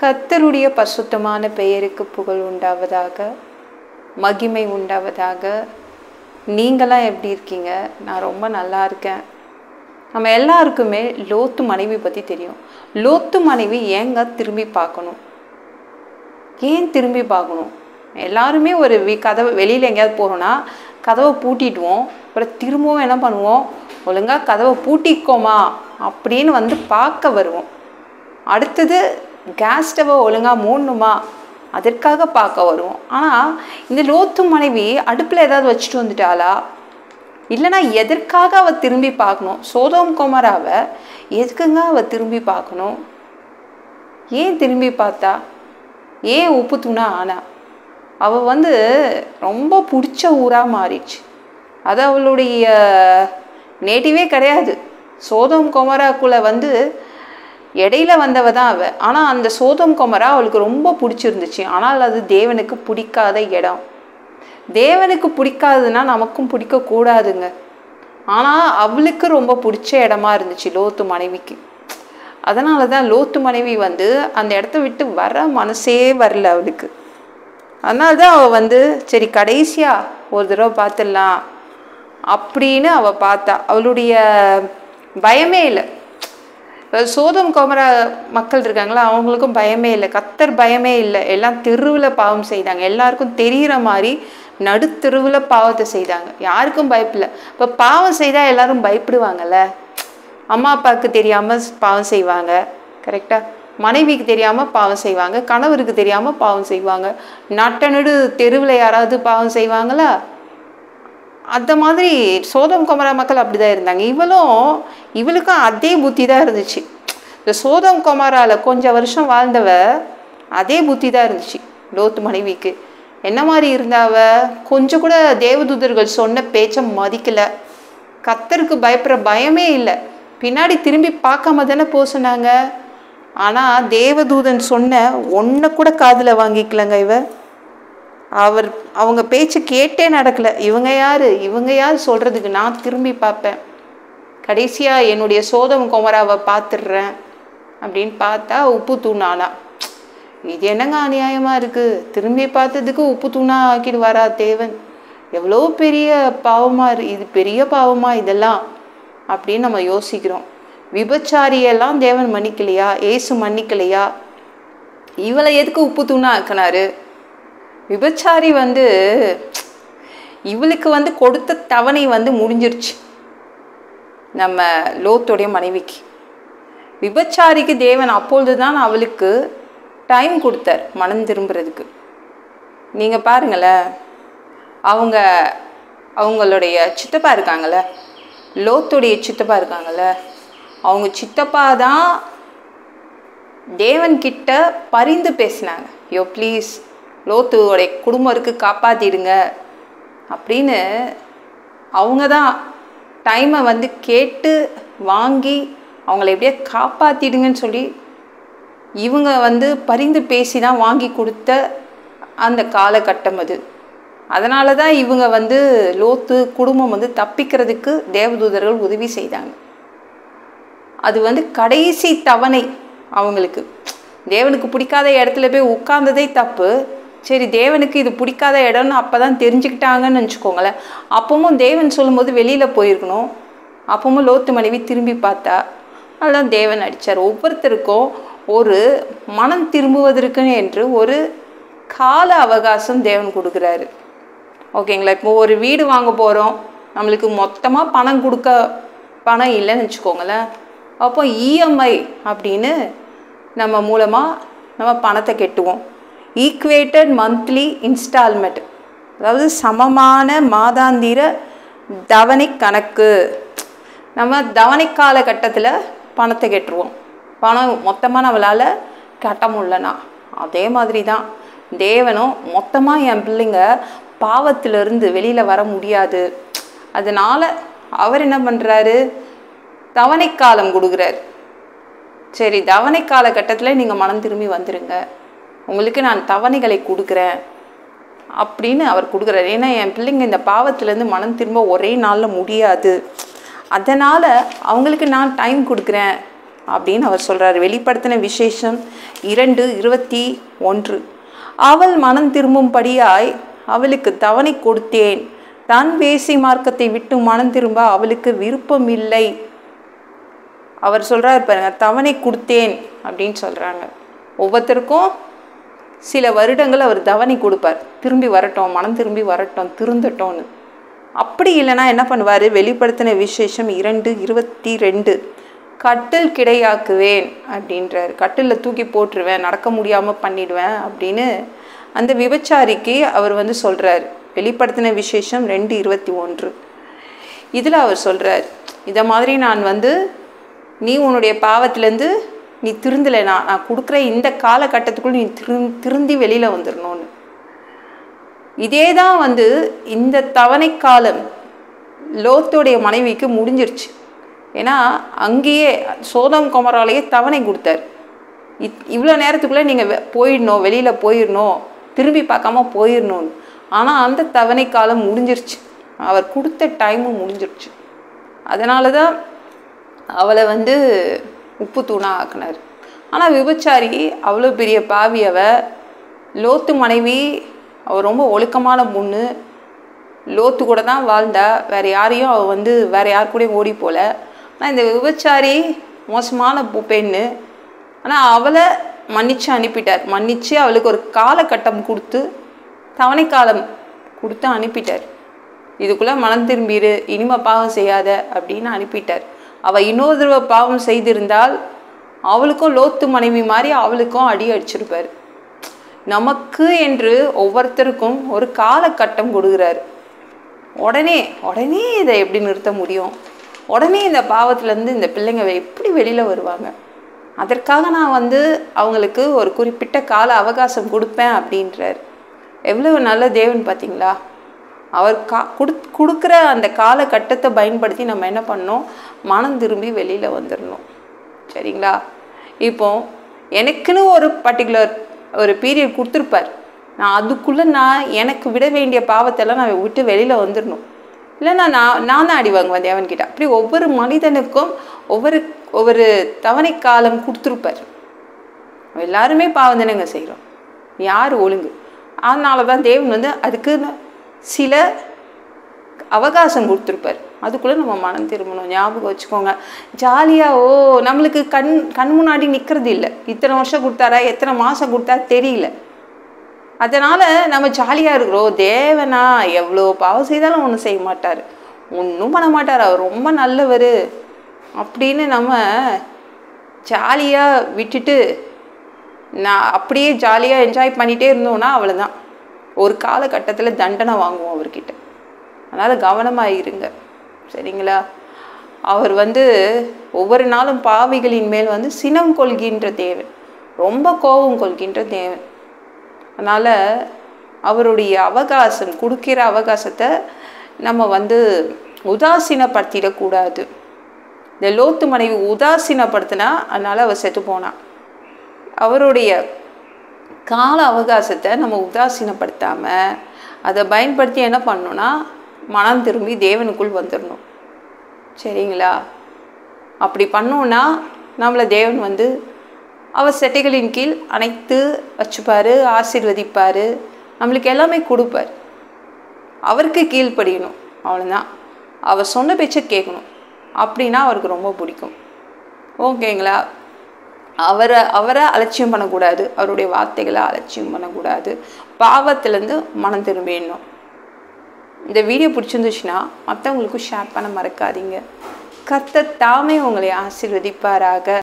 கர்த்தருடைய பரிசுத்தமான பெயருக்கு புகழ் உண்டாவதாக, மகிமை உண்டாவதாக. நீங்களாம் எப்படி இருக்கீங்க? நான் ரொம்ப நல்லா இருக்கேன். நம்ம எல்லாருக்குமே லோத்து மனைவி பற்றி தெரியும். லோத்து மனைவி ஏங்க திரும்பி பார்க்கணும்? ஏன் திரும்பி பார்க்கணும்? எல்லாருமே ஒரு கதவை வெளியில் எங்கேயாவது போகிறோன்னா கதவை பூட்டிடுவோம். அப்புறம் திரும்பவும் என்ன பண்ணுவோம்? ஒழுங்காக கதவை பூட்டிக்கோமா அப்படின்னு வந்து பார்க்க வருவோம். அடுத்தது கேஸ் ஸ்டவை ஒழுங்காக மூடணுமா அதற்காக பார்க்க வருவோம். ஆனால் இந்த லோத்து மனைவி அடுப்பில் ஏதாவது வச்சுட்டு வந்துட்டாளா? இல்லைனா எதற்காக அவள் திரும்பி பார்க்கணும்? சோதோம் கொமராவை எதுக்குங்க அவள் திரும்பி பார்க்கணும்? ஏன் திரும்பி பார்த்தா? ஏன் உப்பு தூணா ஆனா? அவள் வந்து ரொம்ப பிடிச்ச ஊராக மாறிடுச்சு. அது அவளுடைய நேட்டிவே கிடையாது. சோதோம் கொமராக்குள்ளே வந்து இடையில வந்தவ தான் அவள். ஆனால் அந்த சோதோம் கொமரா அவளுக்கு ரொம்ப பிடிச்சிருந்துச்சு. ஆனால் அது தேவனுக்கு பிடிக்காத இடம். தேவனுக்கு பிடிக்காதுன்னா நமக்கும் பிடிக்கக்கூடாதுங்க. ஆனால் அவளுக்கு ரொம்ப பிடிச்ச இடமா இருந்துச்சு லோத்து மனைவிக்கு. அதனால தான் லோத்து மனைவி வந்து அந்த இடத்த விட்டு வர மனசே வரல அவளுக்கு. அதனால தான் அவள் வந்து சரி கடைசியாக ஒரு தடவை பார்த்துடலாம் அப்படின்னு அவள் பார்த்தா. அவளுடைய பயமே இல்லை. சோதோம் கொமரா மக்கள் இருக்காங்களா, அவங்களுக்கும் பயமே இல்லை. கர்த்தர் பயமே இல்லை. எல்லாம் தெருவில் பாவம் செய்தாங்க. எல்லாருக்கும் தெரிகிற மாதிரி நடுத்தெருவில் பாவத்தை செய்தாங்க. யாருக்கும் பயப்பில்லை. இப்போ பாவம் செய்தால் எல்லாரும் பயப்படுவாங்கல்ல. அம்மா அப்பாவுக்கு தெரியாமல் பாவம் செய்வாங்க, கரெக்டாக. மனைவிக்கு தெரியாமல் பாவம் செய்வாங்க, கணவருக்கு தெரியாமல் பாவம் செய்வாங்க. நடு தெருவில் யாராவது பாவம் செய்வாங்களா? அந்த மாதிரி சோதோம் கொமரா மக்கள் அப்படி தான் இருந்தாங்க. இவளுக்கும் அதே புத்தி தான் இருந்துச்சு. இந்த சோதோம் கொமராவில் கொஞ்சம் வருஷம் வாழ்ந்தவ அதே புத்தி தான் இருந்துச்சு லோத்து மனைவிக்கு. என்ன மாதிரி இருந்தாவ? கொஞ்சம் கூட தேவதூதர்கள் சொன்ன பேச்சை மதிக்கலை. கர்த்தருக்கு பயப்படுற பயமே இல்லை. பின்னாடி திரும்பி பார்க்காம தானே போக சொன்னாங்க. ஆனால் தேவதூதன் சொன்ன ஒன்றை கூட காதில் வாங்கிக்கலங்க இவ. அவங்க பேச்சு கேட்டே நடக்கலை. இவங்க யார் சொல்கிறதுக்கு நான் திரும்பி பார்ப்பேன், கடைசியாக என்னுடைய சோதோம் கொமராவை பார்த்துடுறேன் அப்படின்னு பார்த்தா உப்பு தூணானா. இது என்னங்க அநியாயமாக இருக்குது? திரும்பி பார்த்ததுக்கு உப்பு தூணா ஆக்கிடுவாரா தேவன்? எவ்வளோ பெரிய பாவமாக இது, பெரிய பாவமா இதெல்லாம் அப்படின்னு நம்ம யோசிக்கிறோம். விபச்சாரியெல்லாம் தேவன் மன்னிக்கலையா? ஏசு மன்னிக்கலையா? இவளை எதுக்கு உப்பு தூணா ஆக்கினாரு? விபச்சாரி வந்து இவளுக்கு வந்து கொடுத்த தவணை வந்து முடிஞ்சிருச்சு. நம்ம லோத்துடைய மனைவிக்கு விபச்சாரிக்கு தேவன் அப்பொழுது தான் அவளுக்கு டைம் கொடுத்தார் மனம் திரும்புறதுக்கு. நீங்கள் பாருங்களேன், அவங்களுடைய சித்தப்பா இருக்காங்கள, லோத்துடைய சித்தப்பா இருக்காங்கல்ல, அவங்க சித்தப்பா தான் தேவன்கிட்ட பரிந்து பேசினாங்க. யோ ப்ளீஸ் லோத்துவோடைய குடும்பம் இருக்குது, காப்பாற்றிடுங்க அப்படின்னு. அவங்க தான் டைமை வந்து கேட்டு வாங்கி அவங்கள எப்படியே காப்பாற்றிடுங்கன்னு சொல்லி இவங்க வந்து பரிந்து பேசி தான் வாங்கி கொடுத்த அந்த காலகட்டம் அது. அதனால தான் இவங்க வந்து லோத்து குடும்பம் வந்து தப்பிக்கிறதுக்கு தேவதூதர்கள் உதவி செய்தாங்க. அது வந்து கடைசி தவணை அவங்களுக்கு. தேவனுக்கு பிடிக்காத இடத்துல போய் உட்கார்ந்ததே தப்பு. சரி, தேவனுக்கு இது பிடிக்காத இடம்னு அப்போ தான் தெரிஞ்சுக்கிட்டாங்கன்னு வச்சுக்கோங்களேன். அப்பவும் தேவன் சொல்லும்போது வெளியில் போயிருக்கணும். அப்பவும் லோத்து மனைவி திரும்பி பார்த்தா. அதுதான் தேவன் அடித்தார். ஒவ்வொருத்தருக்கும் ஒரு மனம் திரும்புவதற்குன்னு என்று ஒரு கால அவகாசம் தேவன் கொடுக்குறாரு. ஓகேங்களா? இப்போ ஒரு வீடு வாங்க போகிறோம், நம்மளுக்கு மொத்தமாக பணம் இல்லைன்னு வச்சுக்கோங்களேன். அப்போ இஎம்ஐ அப்படின்னு நம்ம மூலமாக நம்ம பணத்தை கட்டுவோம். ஈக்குவேட்டட் மந்த்லி இன்ஸ்டால்மெண்ட், அதாவது சமமான மாதாந்திர தவணை கணக்கு. நம்ம தவணை காலகட்டத்தில் பணத்தை கட்டுருவோம். பணம் மொத்தமாக நம்மளால் கட்ட முடியலனா அதே மாதிரி தான் தேவனும் மொத்தமாக என் பிள்ளைங்க பாவத்திலிருந்து வெளியில் வர முடியாது, அதனால் அவர் என்ன பண்ணுறாரு? தவணை காலம் கொடுக்குறார். சரி, தவணை காலகட்டத்தில் நீங்கள் மனம் திரும்பி வந்துடுங்க, உங்களுக்கு நான் தவணைகளை கொடுக்குறேன் அப்படின்னு அவர் கொடுக்குறாரு. ஏன்னா என் பிள்ளைங்க இந்த பாவத்திலேருந்து மனம் திரும்ப ஒரே நாளில் முடியாது, அதனால் அவங்களுக்கு நான் டைம் கொடுக்குறேன், அப்படின்னு அவர் சொல்கிறார். வெளிப்படுத்தின விசேஷம் 2:21. அவள் மனம் திரும்பும்படியாய் அவளுக்கு தவணை கொடுத்தேன். தன் வேசி மார்க்கத்தை விட்டு மனம் திரும்ப அவளுக்கு விருப்பம் இல்லை. அவர் சொல்கிறார் பாருங்க, தவணை கொடுத்தேன் அப்படின்னு சொல்கிறாங்க. ஒவ்வொருத்தருக்கும் சில வருடங்கள் அவர் தவணை கொடுப்பார், திரும்பி வரட்டும், மனம் திரும்பி வரட்டும், திருந்தட்டோன்னு. அப்படி இல்லைன்னா என்ன பண்ணுவார்? வெளிப்படுத்தின விசேஷம் 2:22, கட்டில் கிடையாக்குவேன் அப்படின்றார். கட்டிலில் தூக்கி போட்டுருவேன், நடக்க முடியாமல் பண்ணிடுவேன் அப்படின்னு அந்த விபச்சாரிக்கு அவர் சொல்கிறார். வெளிப்படுத்தின விசேஷம் 2:21. இதில் அவர் சொல்கிறார், இதை மாதிரி நான் நீ உன்னுடைய பாவத்திலேருந்து நீ திருந்தலை, நான் கொடுக்குற இந்த காலகட்டத்துக்குள்ள நீ திருந்தி வெளியில் வந்துடணும்னு. இதே தான் இந்த தவணை காலம் லோத்துடைய மனைவிக்கு முடிஞ்சிருச்சு. ஏன்னா அங்கேயே சோதம் கொமராலேயே தவணை கொடுத்தார். இவ்வளோ நேரத்துக்குள்ளே நீங்கள் போயிடணும், வெளியில் போயிடணும், திரும்பி பார்க்காம போயிடணும்னு. ஆனால் அந்த தவணை காலம் முடிஞ்சிருச்சு, அவர் கொடுத்த டைமும் முடிஞ்சிருச்சு. அதனால தான் அவளை உப்பு தூணாக ஆக்கினார். ஆனால் விபச்சாரி அவ்வளோ பெரிய பாவி. லோத்து மனைவி அவள் ரொம்ப ஒழுக்கமான பொண்ணு, லோத்து கூட தான் வாழ்ந்தா, வேறு யாரையும் அவள் வேறு யார் கூடயும் ஓடி போல. ஆனால் இந்த விபச்சாரி மோசமான பெண்ணு. ஆனால் அவளை மன்னிச்சு அனுப்பிட்டார். மன்னிச்சு அவளுக்கு ஒரு காலகட்டம் கொடுத்து தவணை காலம் கொடுத்து அனுப்பிட்டார். இதுக்குள்ளே மனம் திரும்பிடு, இனிமே பாவம் செய்யாத அப்படின்னு அனுப்பிட்டார். அவள் இன்னொரு தடவை பாவம் செய்திருந்தால் அவளுக்கும் லோத்து மனைவி மாதிரி அவளுக்கும் அடி அடிச்சிருப்பார். நமக்கு என்று ஒவ்வொருத்தருக்கும் ஒரு காலகட்டம் கொடுக்குறாரு. உடனே இதை எப்படி நிறுத்த முடியும்? உடனே இந்த பாவத்திலேருந்து இந்த பிள்ளைங்க எப்படி வெளியில் வருவாங்க? அதற்காக நான் அவங்களுக்கு ஒரு குறிப்பிட்ட கால அவகாசம் கொடுப்பேன் அப்படின்றார். எவ்வளவு நல்ல தேவன் பார்த்தீங்களா? அவர் கொடுக்குற அந்த காலகட்டத்தை பயன்படுத்தி நம்ம என்ன பண்ணணும்? மனம் திரும்பி வெளியில் வந்துடணும். சரிங்களா? இப்போ எனக்குன்னு ஒரு பர்டிகுலர் ஒரு பீரியட் கொடுத்துருப்பார். நான் அதுக்குள்ளே எனக்கு விட வேண்டிய பாவத்தெல்லாம் நான் விட்டு வெளியில் வந்துடணும். இல்லைன்னா நான் தான் அடி வாங்குவேன் தேவன்கிட்ட. அப்படி ஒவ்வொரு மனிதனுக்கும் ஒவ்வொரு தவணை காலம் கொடுத்துருப்பார். எல்லாருமே பாவம் தானேங்க செய்கிறோம், யார் ஒழுங்கு? அதனால தான் தேவன் அதுக்கு சில அவகாசம் கொடுத்துருப்பார். அதுக்குள்ளே நம்ம மனம் திரும்பணும். ஞாபகம் வச்சுக்கோங்க. ஜாலியாக நம்மளுக்கு கண் முன்னாடி நிற்கிறது இல்லை. இத்தனை வருஷம் கொடுத்தாரா, எத்தனை மாதம் கொடுத்தா தெரியல. அதனால் நம்ம ஜாலியாக இருக்கிறோம். தேவனா எவ்வளோ பாவம் செய்தாலும் ஒன்றும் செய்ய மாட்டார், ஒன்றும் பண்ண மாட்டார், அவர் ரொம்ப நல்லவர் அப்படின்னு நம்ம ஜாலியாக விட்டுட்டு அப்படியே ஜாலியாக என்ஜாய் பண்ணிகிட்டே இருந்தோம்னா அவ்வளோதான், ஒரு காலகட்டத்தில் தண்டனை வாங்குவோம் அவர்கிட்ட. அதனால் கவனமாக இருங்க. சரிங்களா? அவர் ஒவ்வொரு நாளும் பாவிகளின் மேல் சினம் கொள்கின்ற தேவன், ரொம்ப கோபம் கொள்கின்ற தேவன். அதனால் அவருடைய அவகாசம் கொடுக்கிற அவகாசத்தை நம்ம உதாசீனப்படுத்திடக்கூடாது. இந்த லோத்து மனைவி உதாசீனப்படுத்தினா அதனால் அவர் செத்து போனான். அவருடைய கால அவகாசத்தை நம்ம உதாசீனப்படுத்தாமல் அதை பயன்படுத்தி என்ன பண்ணணும்னா மனம் திரும்பி தேவனுக்குள் வந்துடணும். சரிங்களா? அப்படி பண்ணோன்னா நம்மளை தேவன் அவர் செட்டைகளின் கீழ் அனைத்து வச்சுப்பார், ஆசீர்வதிப்பார், நம்மளுக்கு எல்லாமே கொடுப்பார். அவருக்கு கீழ்ப்படியணும், அவ்வளோதான். அவர் சொன்ன பேச்சை கேட்கணும். அப்படின்னா அவருக்கு ரொம்ப பிடிக்கும். ஓகேங்களா? அவரை அலட்சியம் பண்ணக்கூடாது, அவருடைய வார்த்தைகளை அலட்சியம் பண்ணக்கூடாது. பாவத்திலேருந்து மனம் திரும்பிடணும். இந்த வீடியோ பிடிச்சிருந்துச்சுன்னா மற்றவங்களுக்கும் ஷேர் பண்ண மறக்காதீங்க. கர்த்தர் தாமே உங்களை ஆசீர்வதிப்பாராக.